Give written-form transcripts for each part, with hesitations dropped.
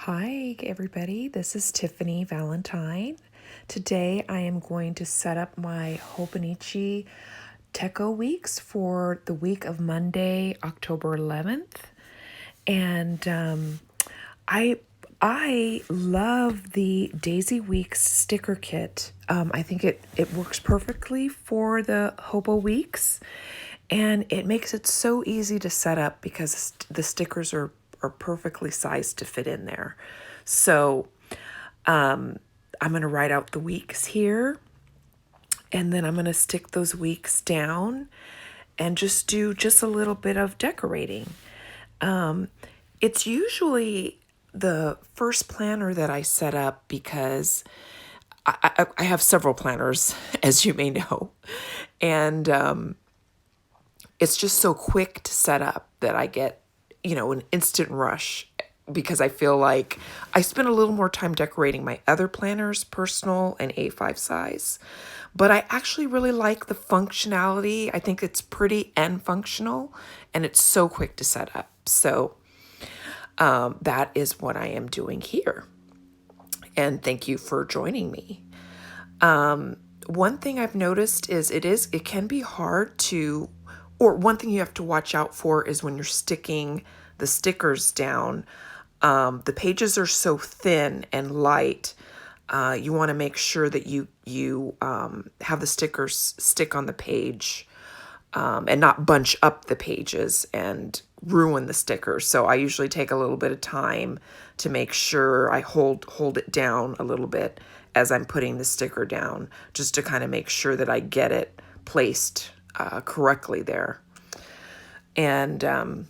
Hi, everybody. This is Tiffany Valentine. Today, I am going to set up my Hobonichi Techo Weeks for the week of Monday, October 11th. And I I love the Daisy Weeks sticker kit. I think it works perfectly for the Hobo Weeks, and it makes it so easy to set up because the stickers are perfectly sized to fit in there. So I'm going to write out the weeks here, and then I'm going to stick those weeks down and just do just a little bit of decorating. It's usually the first planner that I set up because I have several planners, as you may know, and it's just so quick to set up that I get, an instant rush because I feel like I spend a little more time decorating my other planners, personal and A5 size. But I actually really like the functionality. I think it's pretty and functional, and it's so quick to set up. So that is what I am doing here. And thank you for joining me. One thing I've noticed is it can be hard to, or one thing you have to watch out for is when you're sticking the stickers down. The pages are so thin and light. You want to make sure that you have the stickers stick on the page and not bunch up the pages and ruin the stickers. So I usually take a little bit of time to make sure I hold it down a little bit as I'm putting the sticker down, just to kind of make sure that I get it placed correctly there. And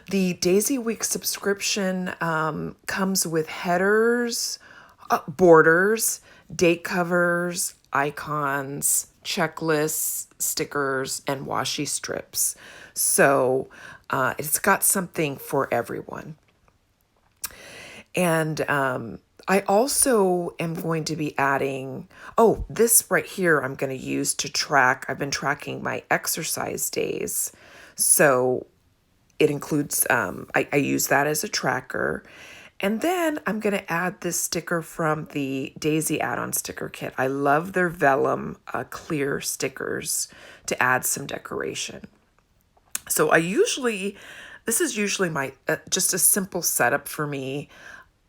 the Daisy Week subscription comes with headers, borders, date covers, icons, checklists, stickers, and washi strips. So it's got something for everyone. And I also am going to be adding, this right here I'm going to use to track. I've been tracking my exercise days. So it includes, I use that as a tracker. And then I'm going to add this sticker from the Daisy add-on sticker kit. I love their vellum clear stickers to add some decoration. So this is usually my, just a simple setup for me.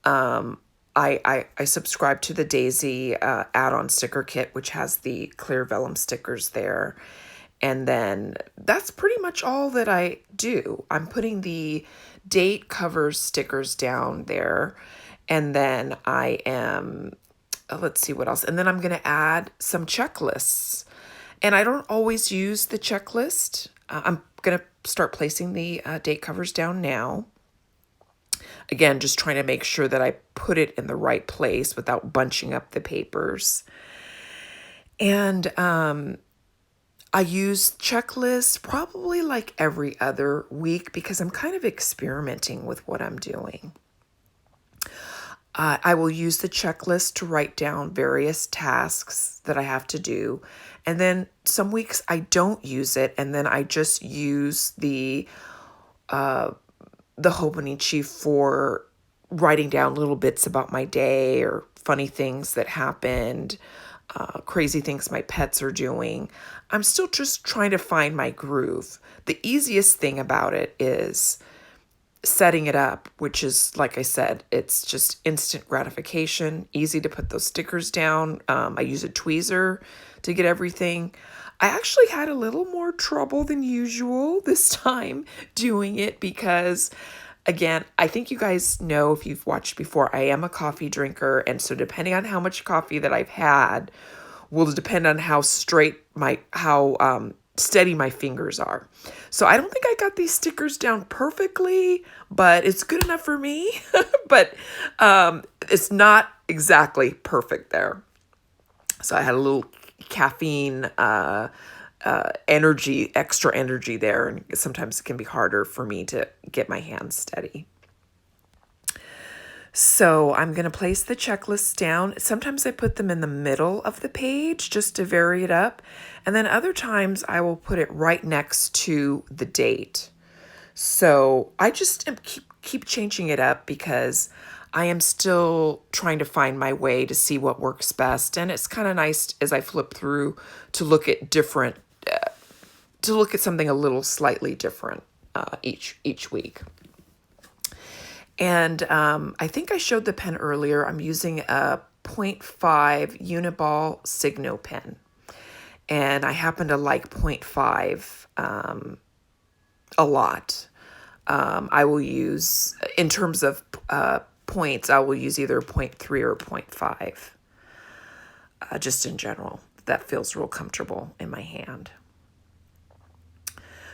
I subscribe to the Daisy add-on sticker kit, which has the clear vellum stickers there. And then that's pretty much all that I do. I'm putting the date covers stickers down there. And then I am, let's see what else. And then I'm going to add some checklists. And I don't always use the checklist. I'm going to start placing the date covers down now. Again, just trying to make sure that I put it in the right place without bunching up the papers. And I use checklists probably like every other week because I'm kind of experimenting with what I'm doing. I will use the checklist to write down various tasks that I have to do. And then some weeks I don't use it, and then I just use the Hobonichi for writing down little bits about my day or funny things that happened, crazy things my pets are doing. I'm still just trying to find my groove. The easiest thing about it is setting it up, which is, like I said, it's just instant gratification, easy to put those stickers down. I use a tweezer to get everything. I actually had a little more trouble than usual this time doing it because, again, I think you guys know if you've watched before, I am a coffee drinker. And so depending on how much coffee that I've had will depend on how steady my fingers are. So I don't think I got these stickers down perfectly, but it's good enough for me. But it's not exactly perfect there. So I had a little caffeine extra energy there, and sometimes it can be harder for me to get my hands steady. So I'm going to place the checklists down. Sometimes I put them in the middle of the page just to vary it up. And then other times I will put it right next to the date. So I just keep changing it up because I am still trying to find my way to see what works best. And it's kind of nice as I flip through to look at different, to look at something a little slightly different each week. And I think I showed the pen earlier. I'm using a 0.5 Uniball Signo pen. And I happen to like 0.5 a lot. I will use, in terms of points, I will use either 0.3 or 0.5. Just in general. That feels real comfortable in my hand.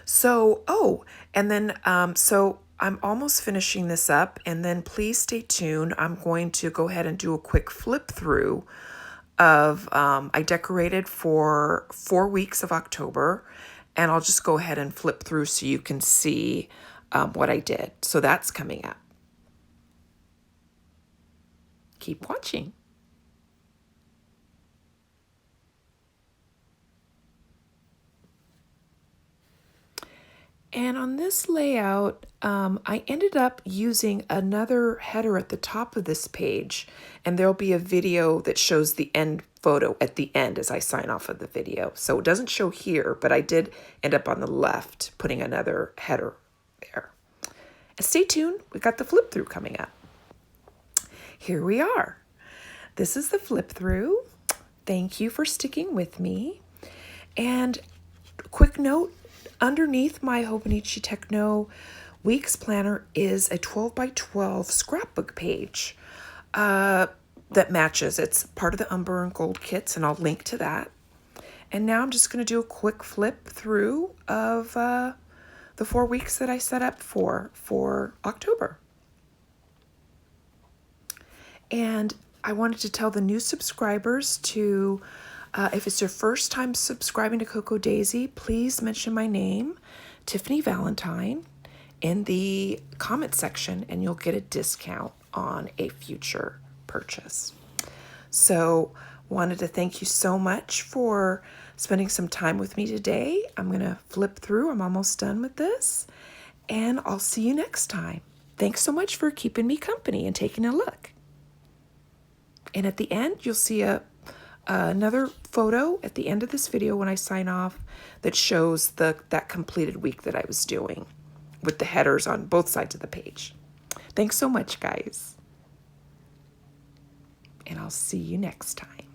So, and then, so I'm almost finishing this up, and then please stay tuned. I'm going to go ahead and do a quick flip through of, I decorated for 4 weeks of October, and I'll just go ahead and flip through so you can see what I did. So that's coming up. Keep watching. And on this layout, I ended up using another header at the top of this page, and there'll be a video that shows the end photo at the end as I sign off of the video. So it doesn't show here, but I did end up on the left putting another header there. And stay tuned, we got the flip through coming up. Here we are. This is the flip through. Thank you for sticking with me. And quick note, underneath my Hobonichi Techno Weeks Planner is a 12 by 12 scrapbook page that matches. It's part of the Umber and Gold kits, and I'll link to that. And now I'm just going to do a quick flip through of the 4 weeks that I set up for October. And I wanted to tell the new subscribers to, if it's your first time subscribing to Cocoa Daisy, please mention my name, Tiffany Valentine, in the comment section, and you'll get a discount on a future purchase. So wanted to thank you so much for spending some time with me today. I'm going to flip through. I'm almost done with this, and I'll see you next time. Thanks so much for keeping me company and taking a look. And at the end, you'll see another photo at the end of this video when I sign off that shows that completed week that I was doing with the headers on both sides of the page. Thanks so much, guys. And I'll see you next time.